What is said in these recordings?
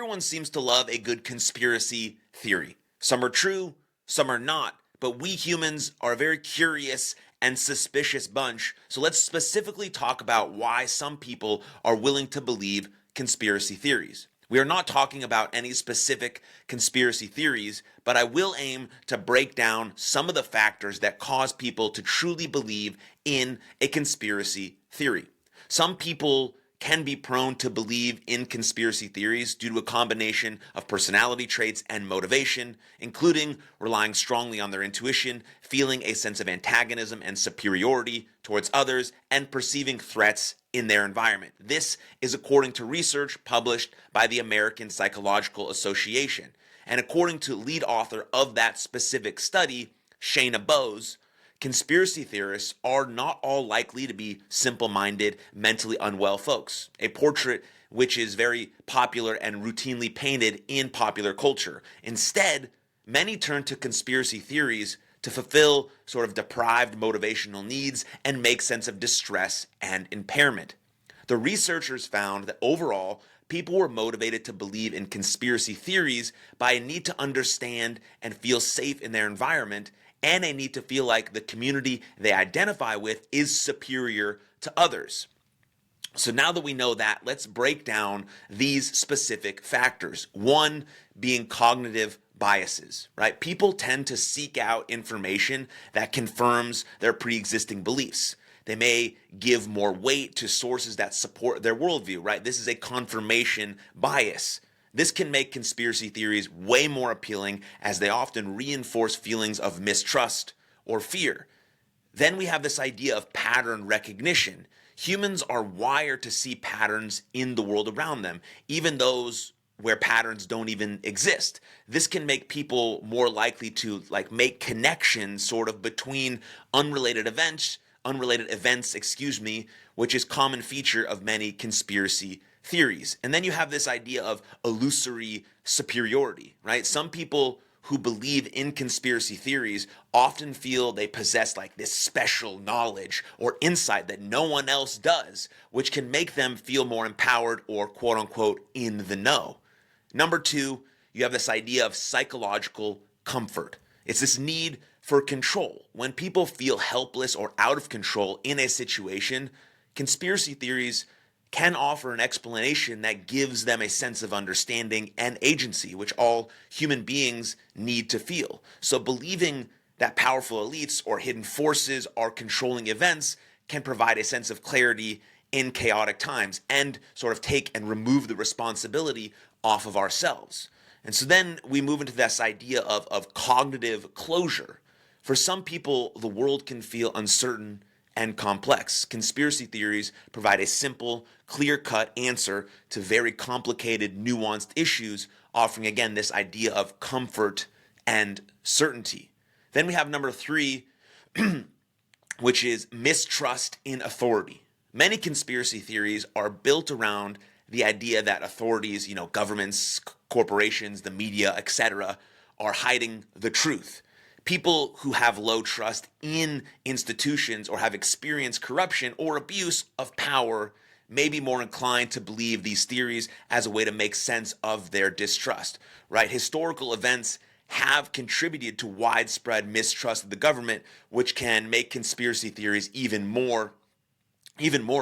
everyone seems to love a good conspiracy theory. Some are true, some are not, but we humans are a very curious and suspicious bunch. So let's specifically talk about why some people are willing to believe conspiracy theories. We are not talking about any specific conspiracy theories, but I will aim to break down some of the factors that cause people to truly believe in a conspiracy theory. Some people can be prone to believe in conspiracy theories due to a combination of personality traits and motivation, including relying strongly on their intuition, feeling a sense of antagonism and superiority towards others, and perceiving threats in their environment. This is according to research published by the American Psychological Association. And according to lead author of that specific study, Shayna Bowes, conspiracy theorists are not all likely to be simple-minded, mentally unwell folks, a portrait which is very popular and routinely painted in popular culture. Instead, many turn to conspiracy theories to fulfill sort of deprived motivational needs and make sense of distress and impairment. The researchers found that overall, people were motivated to believe in conspiracy theories by a need to understand and feel safe in their environment, and a need to feel like the community they identify with is superior to others. So now that we know that, let's break down these specific factors. One being cognitive biases, right? People tend to seek out information that confirms their pre-existing beliefs. They may give more weight to sources that support their worldview, right? This is a confirmation bias. This can make conspiracy theories way more appealing as they often reinforce feelings of mistrust or fear. Then we have this idea of pattern recognition. Humans are wired to see patterns in the world around them, even those where patterns don't even exist. This can make people more likely to make connections sort of between unrelated events, which is common feature of many conspiracy theories. And then you have this idea of illusory superiority, right? Some people who believe in conspiracy theories often feel they possess this special knowledge or insight that no one else does, which can make them feel more empowered or quote unquote in the know. Number two, you have this idea of psychological comfort. It's this need for control. When people feel helpless or out of control in a situation, conspiracy theories can offer an explanation that gives them a sense of understanding and agency, which all human beings need to feel. So believing that powerful elites or hidden forces are controlling events can provide a sense of clarity in chaotic times and sort of take and remove the responsibility off of ourselves. And so then we move into this idea of cognitive closure. For some people, the world can feel uncertain and complex. Conspiracy theories provide a simple, clear-cut answer to very complicated, nuanced issues, offering again this idea of comfort and certainty. Then we have number three, which is mistrust in authority. Many conspiracy theories are built around the idea that authorities, governments, corporations, the media, etc., are hiding the truth. People who have low trust in institutions or have experienced corruption or abuse of power may be more inclined to believe these theories as a way to make sense of their distrust, right? Historical events have contributed to widespread mistrust of the government, which can make conspiracy theories even more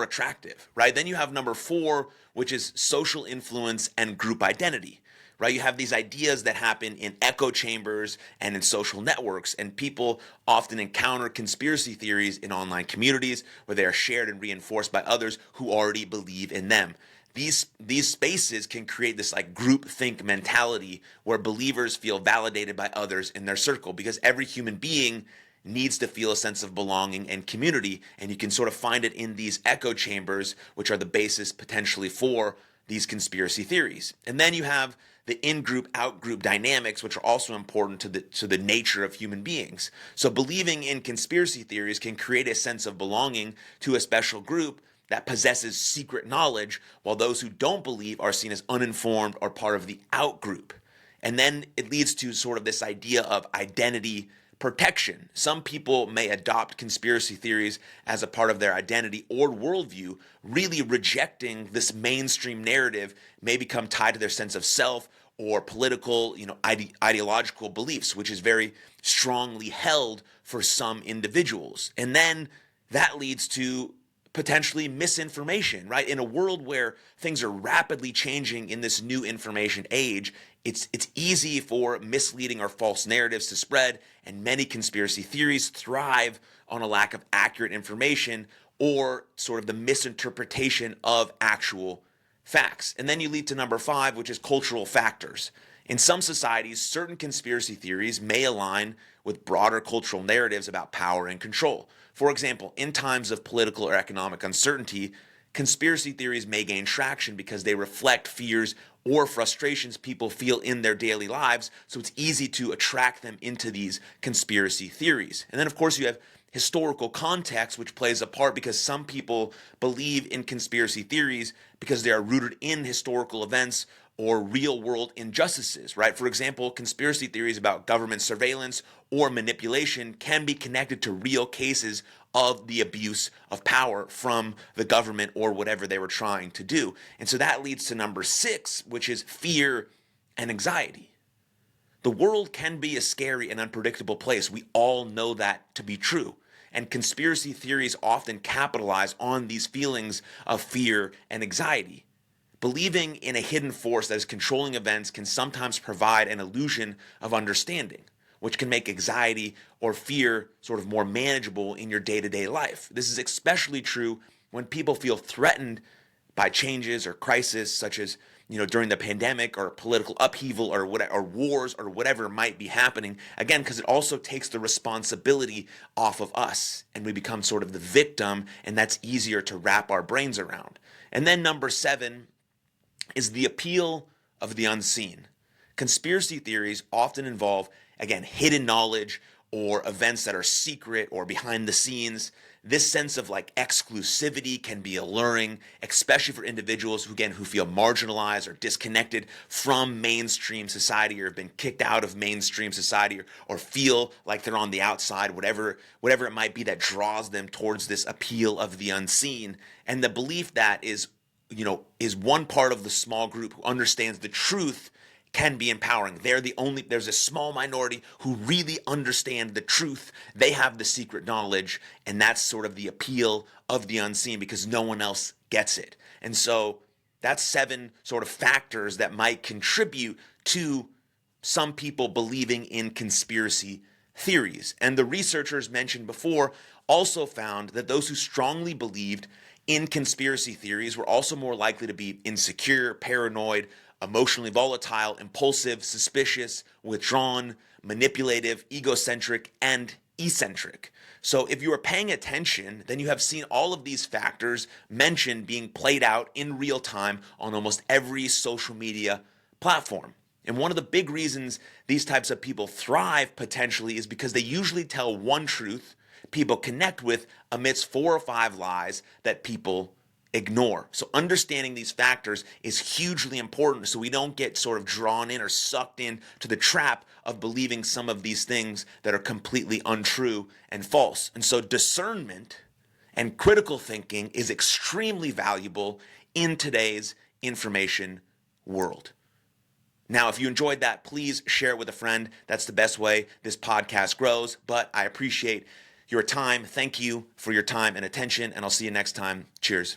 attractive, right? Then you have number four, which is social influence and group identity. Right? You have these ideas that happen in echo chambers and in social networks, and people often encounter conspiracy theories in online communities where they are shared and reinforced by others who already believe in them. These spaces can create this group think mentality where believers feel validated by others in their circle, because every human being needs to feel a sense of belonging and community, and you can sort of find it in these echo chambers, which are the basis potentially for these conspiracy theories. And then you have the in-group, out-group dynamics, which are also important to the nature of human beings. So believing in conspiracy theories can create a sense of belonging to a special group that possesses secret knowledge, while those who don't believe are seen as uninformed or part of the out-group. And then it leads to sort of this idea of identity protection. Some people may adopt conspiracy theories as a part of their identity or worldview, really rejecting this mainstream narrative may become tied to their sense of self or political, ideological beliefs, which is very strongly held for some individuals. And then that leads to potentially misinformation, right? In a world where things are rapidly changing in this new information age, it's easy for misleading or false narratives to spread, and many conspiracy theories thrive on a lack of accurate information or sort of the misinterpretation of actual facts. And then you lead to number 5, which is cultural factors. In some societies, certain conspiracy theories may align with broader cultural narratives about power and control. For example, in times of political or economic uncertainty, conspiracy theories may gain traction because they reflect fears or frustrations people feel in their daily lives, so it's easy to attract them into these conspiracy theories. And then, of course, you have historical context, which plays a part because some people believe in conspiracy theories because they are rooted in historical events or real world injustices, right? For example, conspiracy theories about government surveillance or manipulation can be connected to real cases of the abuse of power from the government or whatever they were trying to do. And so that leads to number 6, which is fear and anxiety. The world can be a scary and unpredictable place. We all know that to be true. And conspiracy theories often capitalize on these feelings of fear and anxiety. Believing in a hidden force that is controlling events can sometimes provide an illusion of understanding, which can make anxiety or fear sort of more manageable in your day-to-day life. This is especially true when people feel threatened by changes or crises, such as during the pandemic or political upheaval or wars or whatever might be happening. Again, because it also takes the responsibility off of us, and we become sort of the victim, and that's easier to wrap our brains around. And then number 7 is the appeal of the unseen. Conspiracy theories often involve, again, hidden knowledge or events that are secret or behind the scenes. This sense of exclusivity can be alluring, especially for individuals who feel marginalized or disconnected from mainstream society or have been kicked out of mainstream society or feel like they're on the outside, whatever it might be that draws them towards this appeal of the unseen. And the belief that is one part of the small group who understands the truth can be empowering. There's a small minority who really understand the truth. They have the secret knowledge, and that's sort of the appeal of the unseen because no one else gets it. And so that's 7 sort of factors that might contribute to some people believing in conspiracy theories. And the researchers mentioned before also found that those who strongly believed in conspiracy theories were also more likely to be insecure, paranoid, emotionally volatile, impulsive, suspicious, withdrawn, manipulative, egocentric, and eccentric. So if you are paying attention, then you have seen all of these factors mentioned being played out in real time on almost every social media platform. And one of the big reasons these types of people thrive potentially is because they usually tell one truth people connect with amidst 4 or 5 lies that people ignore. So understanding these factors is hugely important so we don't get sort of drawn in or sucked in to the trap of believing some of these things that are completely untrue and false. And so discernment and critical thinking is extremely valuable in today's information world. Now, if you enjoyed that, please share it with a friend. That's the best way this podcast grows, but I appreciate your time. Thank you for your time and attention, and I'll see you next time. Cheers.